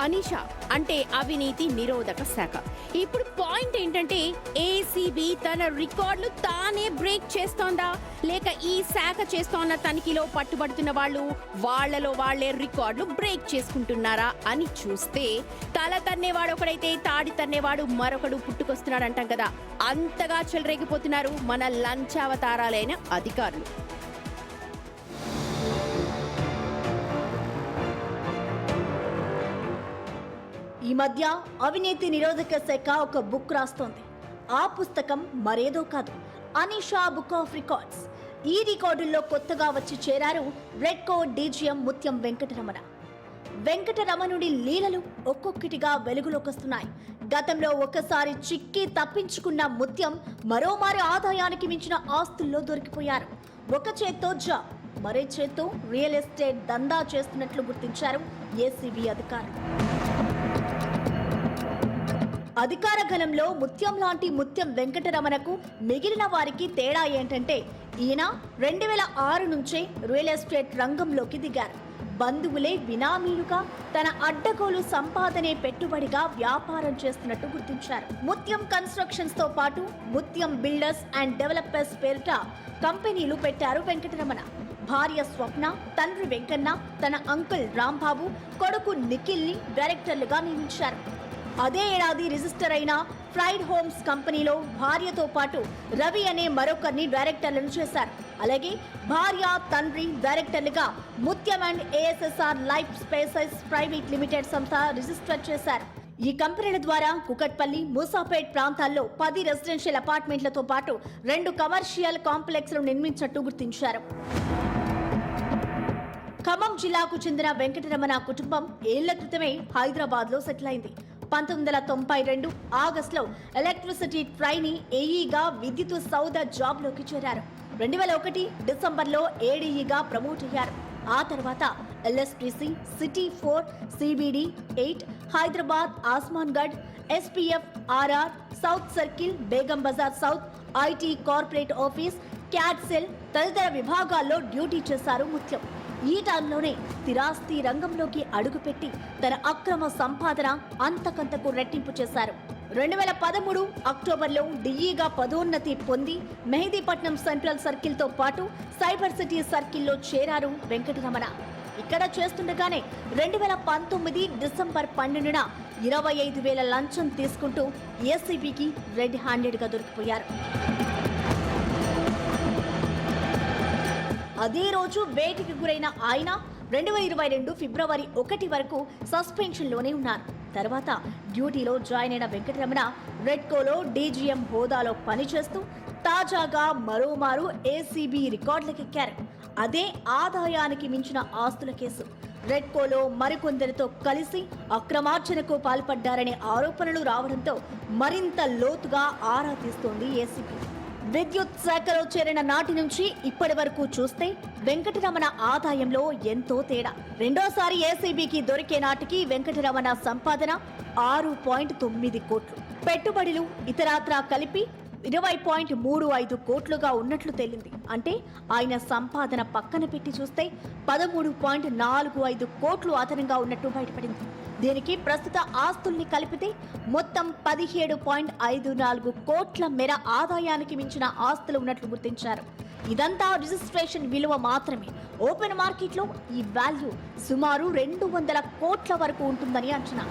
అనిషా అంటే అవినీతి నిరోధక శాఖ. ఇప్పుడు పాయింట్ ఏంటంటే ఏసీబీ తన రికార్డులు తానే బ్రేక్ చేస్తోందా, లేక ఈ శాఖ చేస్తోన్న తనిఖీలో పట్టుబడుతున్న వాళ్లలో వాళ్లే రికార్డులు బ్రేక్ చేసుకుంటున్నారా అని చూస్తే తల తన్నేవాడు ఒకడైతే తాడి తన్నేవాడు మరొకడు పుట్టుకొస్తున్నాడు అంటాం కదా, అంతగా చెలరేగిపోతున్నారు మన లంచావతారాలైన అధికారులు. ఈ మధ్య అవినీతి నిరోధక శాఖ ఒక బుక్ రాస్తోంది. ఆ పుస్తకం మరేదో కాదు, అనిషా బుక్ ఆఫ్ రికార్డ్స్. ఈ రికార్డుల్లో కొత్తగా వచ్చి చేరారు రెడ్కో డీజీఎం ముత్యం వెంకటరమణుడి లీలలు ఒక్కొక్కటిగా వెలుగులోకొస్తున్నాయి. గతంలో ఒకసారి చిక్కి తప్పించుకున్న ముత్యం మరోమారి ఆదాయానికి మించిన ఆస్తుల్లో దొరికిపోయారు. ఒక చేత్తో జాబ్, మరే చేత్తో రియల్ ఎస్టేట్ దందా చేస్తున్నట్లు గుర్తించారు ఏసీబీ అధికారులు. అధికార గణంలో ముత్యం లాంటి ముత్యం వెంకటరమణకు మిగిలిన వారికి తేడా ఏంటంటే ఈయన 2006 నుంచే రియల్ ఎస్టేట్ రంగంలోకి దిగారు. బంధువులే బినామీలుగా తన అడ్డగోలు సంపాదనే పెట్టుబడిగా వ్యాపారం చేస్తున్నట్టు గుర్తించారు. ముత్యం కన్స్ట్రక్షన్స్ తో పాటు ముత్యం బిల్డర్స్ అండ్ డెవలపర్స్ పేరిట కంపెనీలు పెట్టారు వెంకటరమణ. భార్య స్వప్న, తండ్రి వెంకన్న, తన అంకుల్ రాంబాబు, కొడుకు నిఖిల్ని డైరెక్టర్లుగా నియమించారు. అదే ఏడాది రిజిస్టర్ అయిన ఫ్రైడ్ హోమ్స్ కంపెనీలో భార్యతో పాటు రవి అనే మరొకరిని డైరెక్టర్లను చేశారు. అలాగే భార్య, తండ్రి డైరెక్టర్లుగా Mutyam and ASSR life spaces private limited సంస్థ రిజిస్టర్ చేశారు. ఈ కంపెనీల ద్వారా కుకట్పల్లి, మూసాపేట్ ప్రాంతాల్లో 10 రెసిడెన్షియల్ అపార్ట్మెంట్లతో పాటు 2 కమర్షియల్ కాంప్లెక్స్లను నిర్మించినట్టు గుర్తించారు. ఖమ్మం జిల్లాకు చెందిన వెంకటరమణ కుటుంబం ఏళ్ల క్రితమే హైదరాబాద్లో సెటిల్ అయింది. 1992 ఆగస్టులో ఎలక్ట్రిసిటీ ట్రైనీ ఏఈగా విద్యుత్ సౌద జాబ్లోకి చేరారు. 2001 డిసెంబర్లో ఏడీఈగా ప్రమోట్ అయ్యారు. ఆ తర్వాత LSTC, city 4, CBD 8, Hyderabad, Asmangadh, SPF, RR, south circle, Begum Bazar south, IT corporate office, CAD cell తదితర విభాగాల్లో డ్యూటీ చేశారు ముత్యం. ఈ టైంలోనే స్థిరాస్తి రంగంలోకి అడుగుపెట్టి తన అక్రమ సంపాదన అంతకంతకు రెట్టింపు చేశారు. 2013 అక్టోబర్లో డిఈగా పదోన్నతి పొంది మెహదీపట్నం సెంట్రల్ సర్కిల్తో పాటు సైబర్ సిటీ సర్కిల్లో చేరారు వెంకటరమణ. ఇక్కడ చేస్తుండగానే 2019 డిసెంబర్ 12న 25,000 లంచం తీసుకుంటూ ఏసీబీకి రెడ్ హ్యాండెడ్గా దొరికిపోయారు. అదే రోజు వేటికి గురైన ఆయన 2022 ఫిబ్రవరి 1 వరకు సస్పెన్షన్లోనే ఉన్నారు. తర్వాత డ్యూటీలో జాయిన్ అయిన వెంకటరమణ రెడ్కోలో డీజీఎం హోదాలో పనిచేస్తూ తాజాగా మరోమారు ఏసీబీ రికార్డులకెక్కారు. అదే ఆదాయానికి మించిన ఆస్తుల కేసు. రెడ్కోలో మరికొందరితో కలిసి అక్రమార్జనకు పాల్పడ్డారనే ఆరోపణలు రావడంతో మరింత లోతుగా ఆరా తీస్తోంది ఏసీబీ. విద్యుత్ శాఖలో చేరిన నాటి నుంచి ఇప్పటి వరకు చూస్తే వెంకటరమణ ఆదాయంలో ఎంతో తేడా. రెండోసారి ఏసీబీకి దొరికే నాటికి వెంకటరమణ సంపాదన 6.9 కోట్లు, పెట్టుబడులు ఇతరాత్రా కలిపి 20.35 కోట్లుగా ఉన్నట్లు తేలింది. అంటే ఆయన సంపాదన పక్కన పెట్టి చూస్తే 13.45 కోట్లు అదనంగా ఉన్నట్టు బయటపడింది. దీనికి ప్రస్తుత ఆస్తుల్ని కలిపితే మొత్తం 17.54 కోట్ల మేర ఆదాయానికి మించిన ఆస్తులు ఉన్నట్లు గుర్తించారు. ఇదంతా రిజిస్ట్రేషన్ విలువ మాత్రమే. ఓపెన్ మార్కెట్లో ఈ వాల్యూ సుమారు 200 కోట్ల వరకు ఉంటుందని అంచనా.